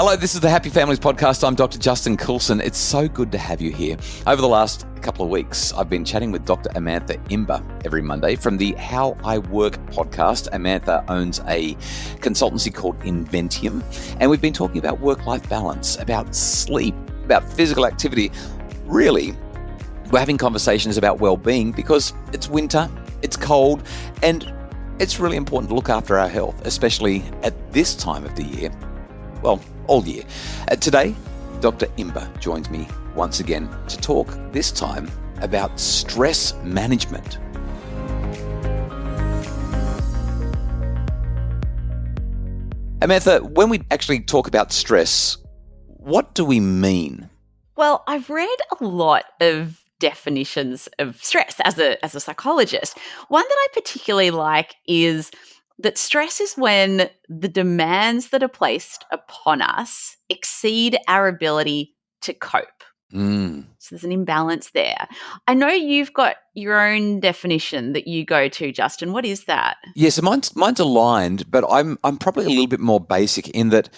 Hello, this is the Happy Families Podcast. I'm Dr. Justin Coulson. It's so good to have you here. Over the last couple of weeks, I've been chatting with Dr. Amantha Imber every Monday from the How I Work podcast. Amantha owns a consultancy called Inventium, and we've been talking about work-life balance, about sleep, about physical activity. Really, we're having conversations about well-being because it's winter, it's cold, and it's really important to look after our health, especially at this time of the year. Well, all year. Today, Dr. Imber joins me once again to talk this time about stress management. Amantha, when we actually talk about stress, what do we mean? Well, I've read a lot of definitions of stress as a psychologist. One that I particularly like is that stress is when the demands that are placed upon us exceed our ability to cope. So there's an imbalance there. I know you've got your own definition that you go to, Justin. What is that? Yeah, so mine's aligned, but I'm probably a little bit more basic in that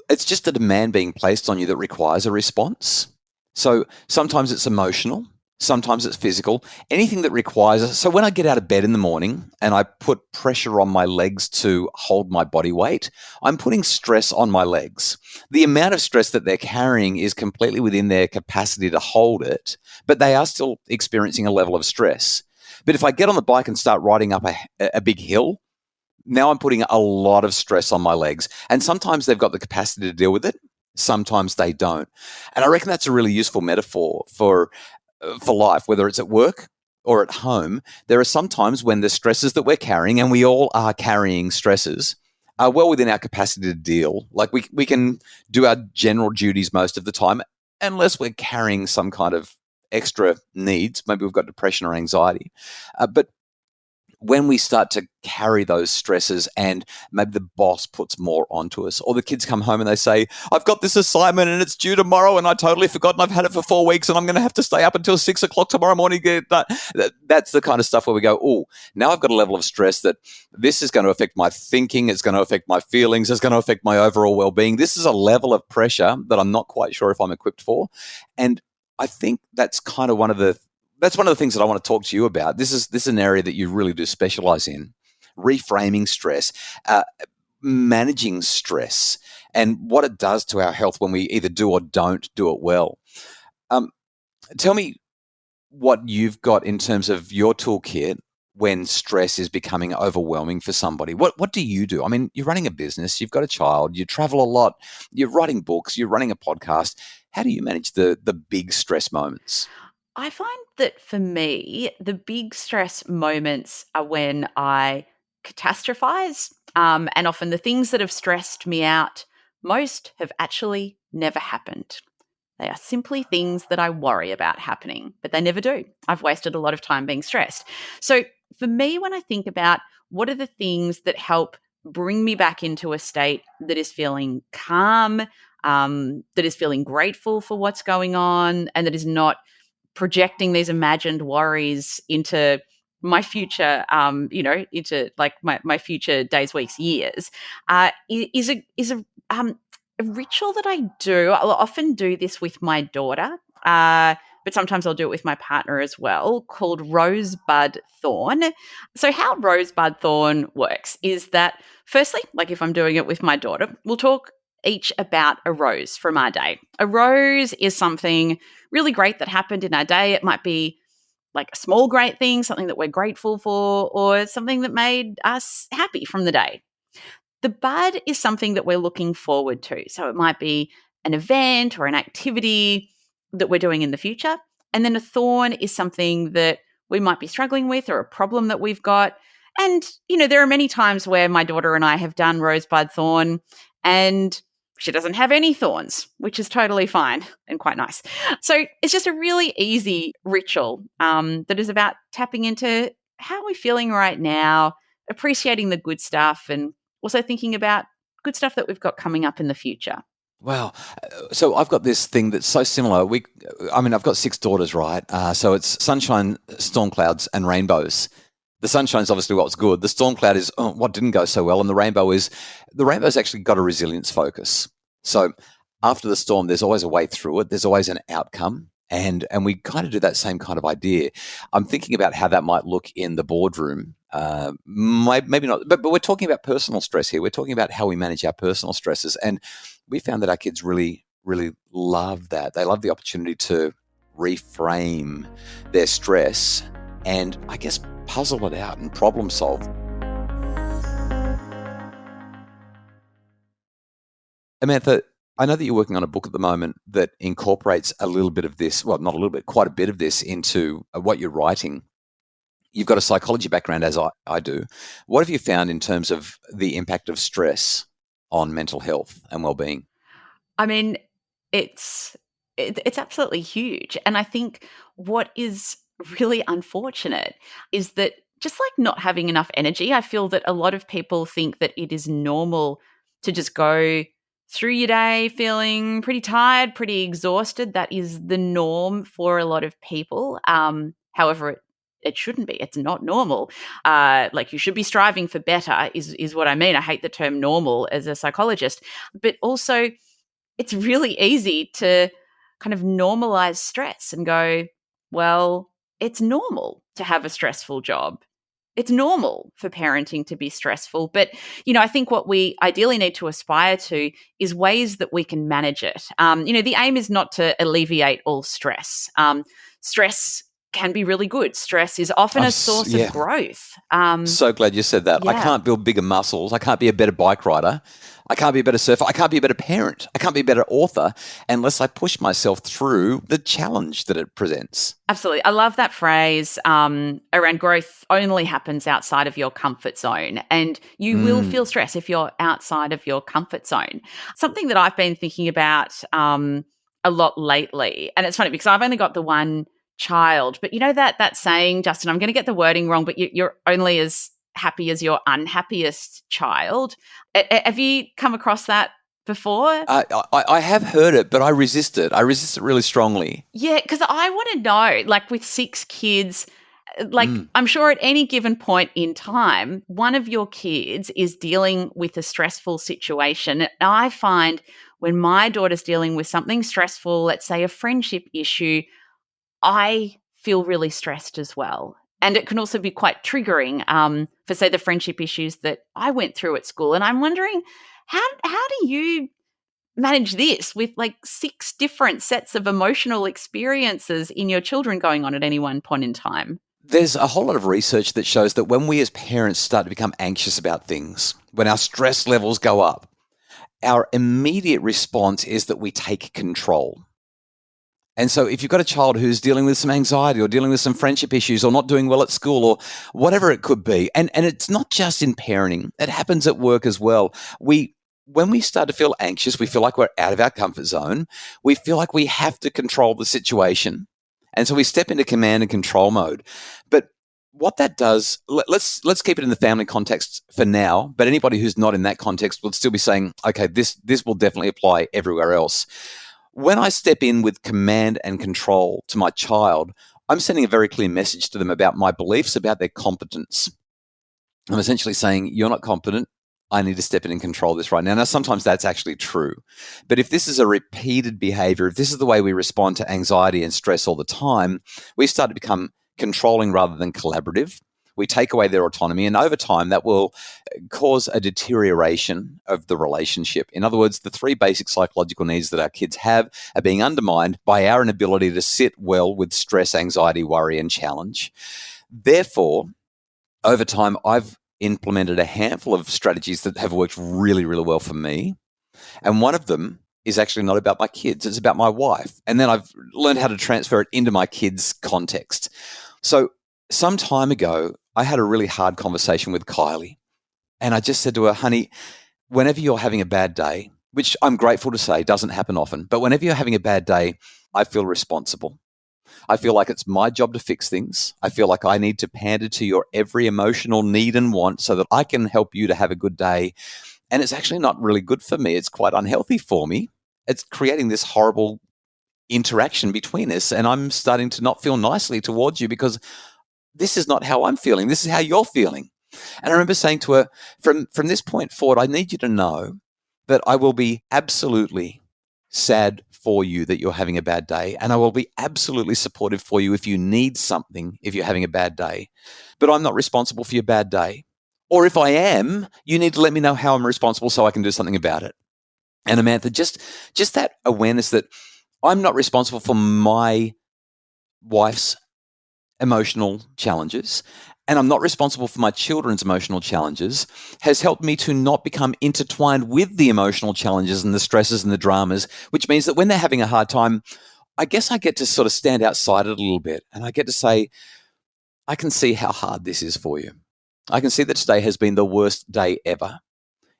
it's just a demand being placed on you that requires a response. So sometimes it's emotional. Sometimes it's physical, anything that requires it. So when I get out of bed in the morning and I put pressure on my legs to hold my body weight, I'm putting stress on my legs. The amount of stress that they're carrying is completely within their capacity to hold it, but they are still experiencing a level of stress. But if I get on the bike and start riding up a big hill, now I'm putting a lot of stress on my legs. And sometimes they've got the capacity to deal with it. Sometimes they don't. And I reckon that's a really useful metaphor for life, whether it's at work or at home. There are some times when the stresses that we're carrying, and we all are carrying stresses, are well within our capacity to deal. Like we can do our general duties most of the time, unless we're carrying some kind of extra needs. Maybe we've got depression or anxiety. But when we start to carry those stresses and maybe the boss puts more onto us, or the kids come home and they say, I've got this assignment and it's due tomorrow and I totally forgot and I've had it for 4 weeks and I'm going to have to stay up until 6 o'clock tomorrow morning. That's the kind of stuff where we go, oh, now I've got a level of stress that this is going to affect my thinking, it's going to affect my feelings, it's going to affect my overall well-being. This is a level of pressure that I'm not quite sure if I'm equipped for. And I think that's kind of one of the things that I want to talk to you about. This is an area that you really do specialize in, reframing stress, managing stress, and what it does to our health when we either do or don't do it well. Tell me what you've got in terms of your toolkit when stress is becoming overwhelming for somebody. What do you do? I mean, you're running a business, you've got a child, you travel a lot, you're writing books, you're running a podcast. How do you manage the big stress moments? I find that for me, the big stress moments are when I catastrophize. And often the things that have stressed me out most have actually never happened. They are simply things that I worry about happening, but they never do. I've wasted a lot of time being stressed. So for me, when I think about what are the things that help bring me back into a state that is feeling calm, that is feeling grateful for what's going on, and that is not projecting these imagined worries into my future, into like my future days, weeks, years, is a ritual that I do. I'll often do this with my daughter, but sometimes I'll do it with my partner as well, called Rosebud Thorn. So how Rosebud Thorn works is that, firstly, like if I'm doing it with my daughter, we'll talk each about a rose from our day. A rose is something really great that happened in our day. It might be like a small great thing, something that we're grateful for, or something that made us happy from the day. The bud is something that we're looking forward to. So it might be an event or an activity that we're doing in the future. And then a thorn is something that we might be struggling with or a problem that we've got. And, there are many times where my daughter and I have done Rosebud Thorn and she doesn't have any thorns, which is totally fine and quite nice. So it's just a really easy ritual that is about tapping into how are we feeling right now, appreciating the good stuff, and also thinking about good stuff that we've got coming up in the future. Wow. So I've got this thing that's so similar. I've got 6 daughters, right? So it's sunshine, storm clouds, and rainbows. The sunshine is obviously what's good. The storm cloud is what didn't go so well, and the rainbow's actually got a resilience focus. So after the storm, there's always a way through it. There's always an outcome. And we kind of do that same kind of idea. I'm thinking about how that might look in the boardroom. Maybe not, but we're talking about personal stress here. We're talking about how we manage our personal stresses. And we found that our kids really, really love that. They love the opportunity to reframe their stress and, I guess, puzzle it out and problem solve. Amantha, I know that you're working on a book at the moment that incorporates a little bit of this, well, not a little bit, quite a bit of this into what you're writing. You've got a psychology background, as I do. What have you found in terms of the impact of stress on mental health and well-being? I mean, it's absolutely huge. And I think what is really unfortunate is that just like not having enough energy, I feel that a lot of people think that it is normal to just go through your day feeling pretty tired, pretty exhausted. That is the norm for a lot of people. However, it shouldn't be. It's not normal. Like you should be striving for better is what I mean. I hate the term normal as a psychologist, but also it's really easy to kind of normalize stress and go, well, it's normal to have a stressful job. It's normal for parenting to be stressful. But, I think what we ideally need to aspire to is ways that we can manage it. The aim is not to alleviate all stress. Stress can be really good. Stress is often a source of growth. So glad you said that. Yeah. I can't build bigger muscles. I can't be a better bike rider. I can't be a better surfer. I can't be a better parent. I can't be a better author unless I push myself through the challenge that it presents. Absolutely. I love that phrase around growth only happens outside of your comfort zone. And you will feel stress if you're outside of your comfort zone. Something that I've been thinking about a lot lately, and it's funny because I've only got the one child, but that saying, Justin, I'm going to get the wording wrong, but you're only as happy as your unhappiest child. Have you come across that before? I have heard it, but I resist it. I resist it really strongly. Yeah, because I want to know, like with 6 kids, I'm sure at any given point in time, one of your kids is dealing with a stressful situation. And I find when my daughter's dealing with something stressful, let's say a friendship issue, I feel really stressed as well. And it can also be quite triggering for, say, the friendship issues that I went through at school. And I'm wondering, how do you manage this with like 6 different sets of emotional experiences in your children going on at any one point in time? There's a whole lot of research that shows that when we as parents start to become anxious about things, when our stress levels go up, our immediate response is that we take control. And so if you've got a child who's dealing with some anxiety or dealing with some friendship issues or not doing well at school or whatever it could be, and it's not just in parenting, it happens at work as well. When we start to feel anxious, we feel like we're out of our comfort zone. We feel like we have to control the situation. And so we step into command and control mode. But what that does, let's keep it in the family context for now, but anybody who's not in that context will still be saying, okay, this will definitely apply everywhere else. When I step in with command and control to my child, I'm sending a very clear message to them about my beliefs about their competence. I'm essentially saying, you're not competent. I need to step in and control this right now. Now, sometimes that's actually true. But if this is a repeated behavior, if this is the way we respond to anxiety and stress all the time, we start to become controlling rather than collaborative. We take away their autonomy, and over time, that will cause a deterioration of the relationship. In other words, the 3 basic psychological needs that our kids have are being undermined by our inability to sit well with stress, anxiety, worry, and challenge. Therefore, over time, I've implemented a handful of strategies that have worked really, really well for me. And one of them is actually not about my kids. It's about my wife. And then I've learned how to transfer it into my kids' context. So some time ago, I had a really hard conversation with Kylie. And I just said to her, honey, whenever you're having a bad day, which I'm grateful to say doesn't happen often, but whenever you're having a bad day, I feel responsible. I feel like it's my job to fix things. I feel like I need to pander to your every emotional need and want so that I can help you to have a good day. And it's actually not really good for me. It's quite unhealthy for me. It's creating this horrible interaction between us. And I'm starting to not feel nicely towards you because this is not how I'm feeling. This is how you're feeling. And I remember saying to her, from this point forward, I need you to know that I will be absolutely sad for you that you're having a bad day, and I will be absolutely supportive for you if you need something, if you're having a bad day. But I'm not responsible for your bad day. Or if I am, you need to let me know how I'm responsible so I can do something about it. And Amantha, just that awareness that I'm not responsible for my wife's emotional challenges, and I'm not responsible for my children's emotional challenges, has helped me to not become intertwined with the emotional challenges and the stresses and the dramas, which means that when they're having a hard time, I guess I get to sort of stand outside it a little bit, and I get to say, I can see how hard this is for you. I can see that today has been the worst day ever.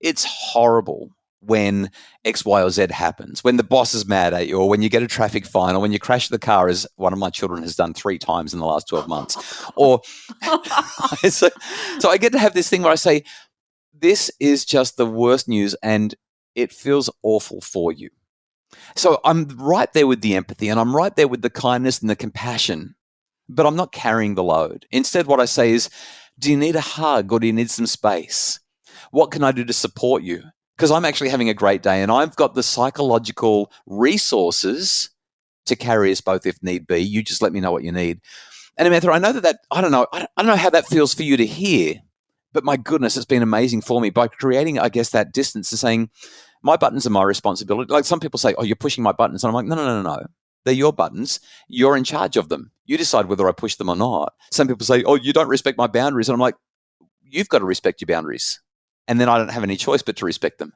It's horrible when X, Y, or Z happens, when the boss is mad at you, or when you get a traffic fine, or when you crash the car, as one of my children has done 3 times in the last 12 months. Or so I get to have this thing where I say, this is just the worst news and it feels awful for you. So I'm right there with the empathy, and I'm right there with the kindness and the compassion, but I'm not carrying the load. Instead, what I say is, do you need a hug or do you need some space? What can I do to support you? Because I'm actually having a great day and I've got the psychological resources to carry us both if need be. You just let me know what you need. And Amantha, I know that I don't know how that feels for you to hear, but my goodness, it's been amazing for me by creating, I guess, that distance and saying, my buttons are my responsibility. Like some people say, oh, you're pushing my buttons. And I'm like, no. They're your buttons. You're in charge of them. You decide whether I push them or not. Some people say, oh, you don't respect my boundaries. And I'm like, you've got to respect your boundaries. And then I don't have any choice but to respect them.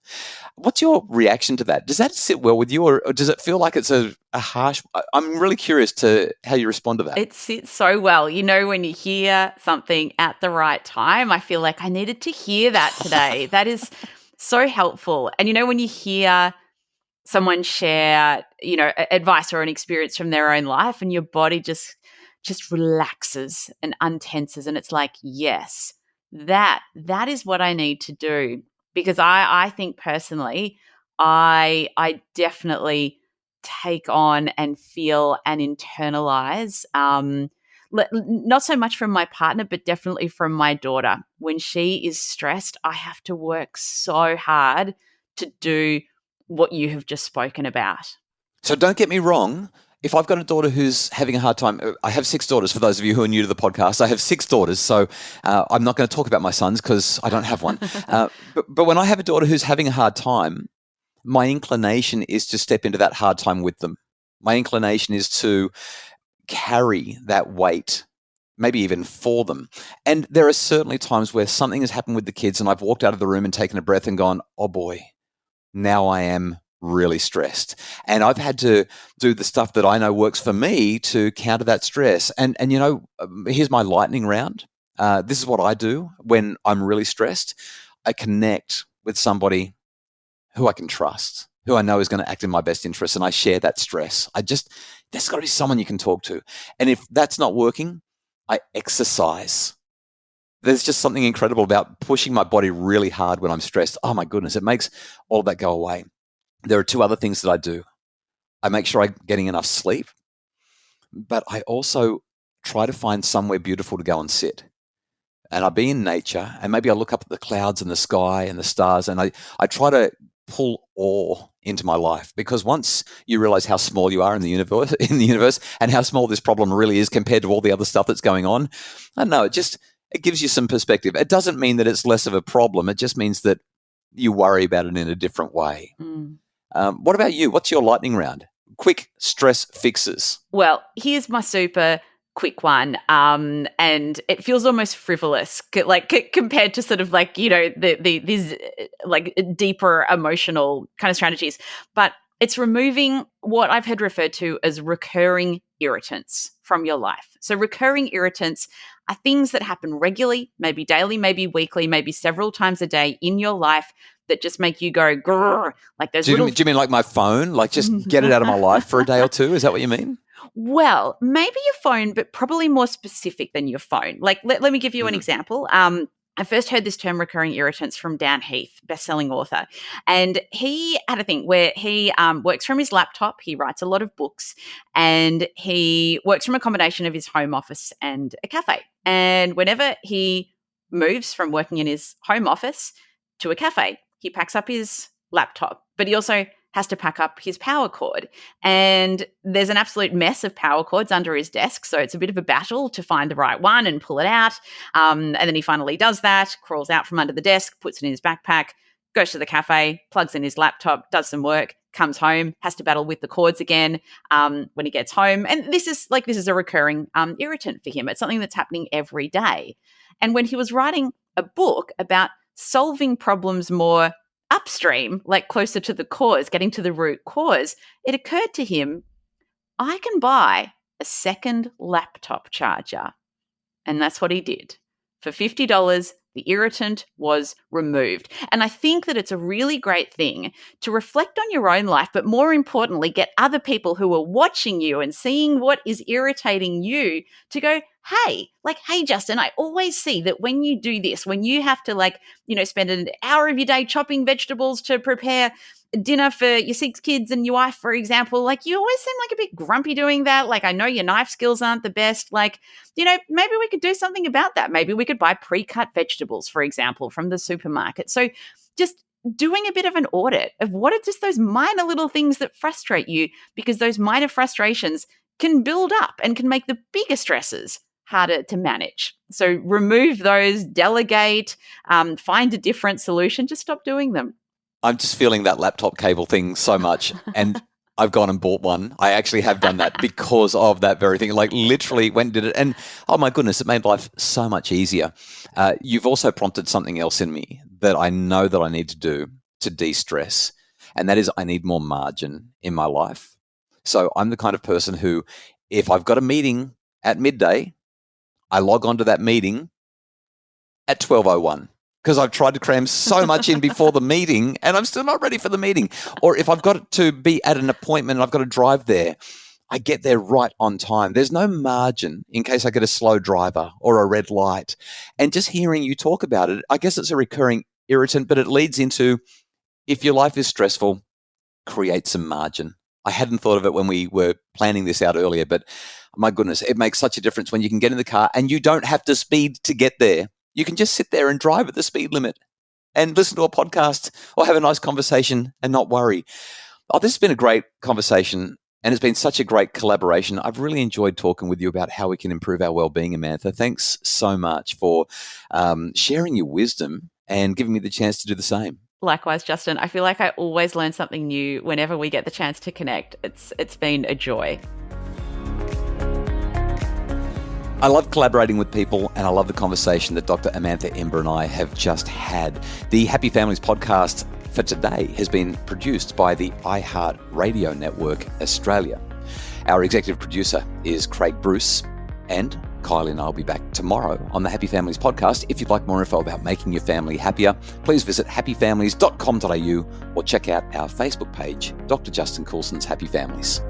What's your reaction to that? Does that sit well with you, or does it feel like it's a harsh? I'm really curious to how you respond to that. It sits so well. You know, when you hear something at the right time, I feel like I needed to hear that today. That is so helpful. And, you know, when you hear someone share, you know, advice or an experience from their own life and your body just relaxes and untenses, and it's like, yes, that is what I need to do. Because I think personally, I definitely take on and feel and internalize, not so much from my partner, but definitely from my daughter. When she is stressed, I have to work so hard to do what you have just spoken about. So don't get me wrong. If I've got a daughter who's having a hard time, I have 6 daughters. For those of you who are new to the podcast, I have 6 daughters. So I'm not going to talk about my sons because I don't have one. But when I have a daughter who's having a hard time, my inclination is to step into that hard time with them. My inclination is to carry that weight, maybe even for them. And there are certainly times where something has happened with the kids and I've walked out of the room and taken a breath and gone, oh boy, now I am really stressed. And I've had to do the stuff that I know works for me to counter that stress. And you know, here's my lightning round. This is what I do when I'm really stressed. I connect with somebody who I can trust, who I know is going to act in my best interest, and I share that stress. There's got to be someone you can talk to. And if that's not working, I exercise. There's just something incredible about pushing my body really hard when I'm stressed. Oh my goodness, it makes all of that go away. There are 2 other things that I do. I make sure I'm getting enough sleep, but I also try to find somewhere beautiful to go and sit. And I'll be in nature, and maybe I look up at the clouds and the sky and the stars, and I try to pull awe into my life, because once you realize how small you are in the universe and how small this problem really is compared to all the other stuff that's going on, I don't know, it gives you some perspective. It doesn't mean that it's less of a problem. It just means that you worry about it in a different way. What about you? What's your lightning round? Quick stress fixes. Well, here's my super quick one, and it feels almost frivolous, compared to sort of like, you know, these like deeper emotional kind of strategies. But it's removing what I've had referred to as recurring irritants from your life. So recurring irritants are things that happen regularly, maybe daily, maybe weekly, maybe several times a day in your life, that just make you go grrr, like those do little. Do you mean like my phone? Like just get it out of my life for a day or two? Is that what you mean? Well, maybe your phone, but probably more specific than your phone. Like, let me give you an example. I first heard this term recurring irritants from Dan Heath, best-selling author. And he had a thing where he works from his laptop. He writes a lot of books, and he works from a combination of his home office and a cafe. And whenever he moves from working in his home office to a cafe, he packs up his laptop, but he also has to pack up his power cord. And there's an absolute mess of power cords under his desk. So it's a bit of a battle to find the right one and pull it out. And then he finally does that, crawls out from under the desk, puts it in his backpack, goes to the cafe, plugs in his laptop, does some work, comes home, has to battle with the cords again when he gets home. And this is a recurring irritant for him. It's something that's happening every day. And when he was writing a book about solving problems more upstream, like closer to the cause, getting to the root cause, it occurred to him, I can buy a second laptop charger. And that's what he did. For $50, the irritant was removed. And I think that it's a really great thing to reflect on your own life, but more importantly, get other people who are watching you and seeing what is irritating you to go, hey, Justin, I always see that when you do this, when you have to spend an hour of your day chopping vegetables to prepare dinner for your 6 kids and your wife, for example, you always seem like a bit grumpy doing that. I know your knife skills aren't the best. Maybe we could do something about that. Maybe we could buy pre-cut vegetables, for example, from the supermarket. So just doing a bit of an audit of what are just those minor little things that frustrate you, because those minor frustrations can build up and can make the bigger stresses harder to manage. So remove those, delegate, find a different solution, just stop doing them. I'm just feeling that laptop cable thing so much, and I've gone and bought one. I actually have done that because of that very thing. Literally went and did it, and oh my goodness, it made life so much easier. You've also prompted something else in me that I know that I need to do to de-stress, and that is I need more margin in my life. So I'm the kind of person who, if I've got a meeting at midday, I log on to that meeting at 12:01. Because I've tried to cram so much in before the meeting and I'm still not ready for the meeting. Or if I've got to be at an appointment and I've got to drive there, I get there right on time. There's no margin in case I get a slow driver or a red light. And just hearing you talk about it, I guess it's a recurring irritant, but it leads into, if your life is stressful, create some margin. I hadn't thought of it when we were planning this out earlier, but my goodness, it makes such a difference when you can get in the car and you don't have to speed to get there. You can just sit there and drive at the speed limit and listen to a podcast or have a nice conversation and not worry. Oh, this has been a great conversation and it's been such a great collaboration. I've really enjoyed talking with you about how we can improve our well-being, Amantha. Thanks so much for sharing your wisdom and giving me the chance to do the same. Likewise, Justin. I feel like I always learn something new whenever we get the chance to connect. It's been a joy. I love collaborating with people and I love the conversation that Dr. Amantha Ember and I have just had. The Happy Families podcast for today has been produced by the iHeart Radio Network Australia. Our executive producer is Craig Bruce, and Kylie and I will be back tomorrow on the Happy Families podcast. If you'd like more info about making your family happier, please visit happyfamilies.com.au or check out our Facebook page, Dr. Justin Coulson's Happy Families.